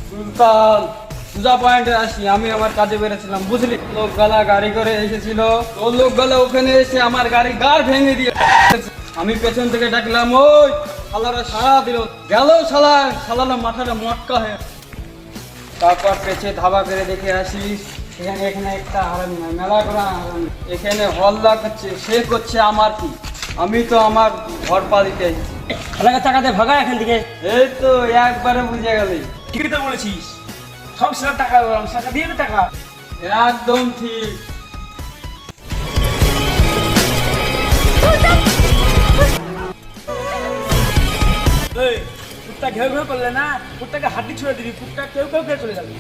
সুলতান পূজা পয়েন্টে আসি, আমি আমার কাজে বেরোছিলাম বুঝলি। লোকগুলা গাড়ি করে এসেছিল, ওর লোকগুলা ওখানে এসে আমার গাড়ি গাড় ভেঙে দিয়ে আমি পেছন থেকে ডাকলাম, ওই শালারা সারা দিল গেল, শালারা মাথাটা মটকা হয়ে। তারপর পেছে ধাবা করে দেখে আসি, এখানে একটা হারামি না, মেলা করা হারামি এখানে হল্লা করছে। সে করছে আমার কি, আমি তো আমার ঘর পা দিতে এসেছি। এলাকা টাকাতে ভাগা এখান থেকে। এই তো একবারে বুঝে গেলি। ঠিকই তো বলেছিস, সংসার টাকা টাকা দিয়ে দে টাকা। একদম ঠিক। এই কুত্তা ঘেউ ঘেউ করলে না, কুত্তাকে হাড্ডি ছুঁড়ে দিবি, কুত্তা কেউ কেউ খেয়ে চলে যাবে।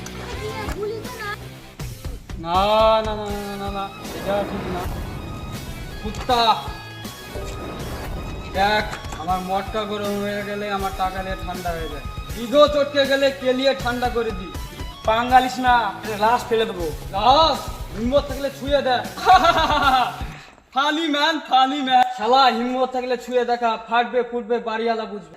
না না না না না না, এটা ঠিক না। কুত্তা দেখ, আমার মটকা গরম হয়ে গেলে আমার টাকা নিয়ে ঠান্ডা হয়ে যায়, ইগো চটকে গেলে কেলিয়ে ঠান্ডা করে দিই। পাঙ্গালিস না, লাশ ফেলে দেবো। লাশ হিম্মত থাকলে ছুঁয়ে দেখ। Funny man, funny man. শালা হিম্মত থাকলে ছুঁয়ে দেখা, ফাটবে ফুটবে বাড়িওয়ালা বুঝবে।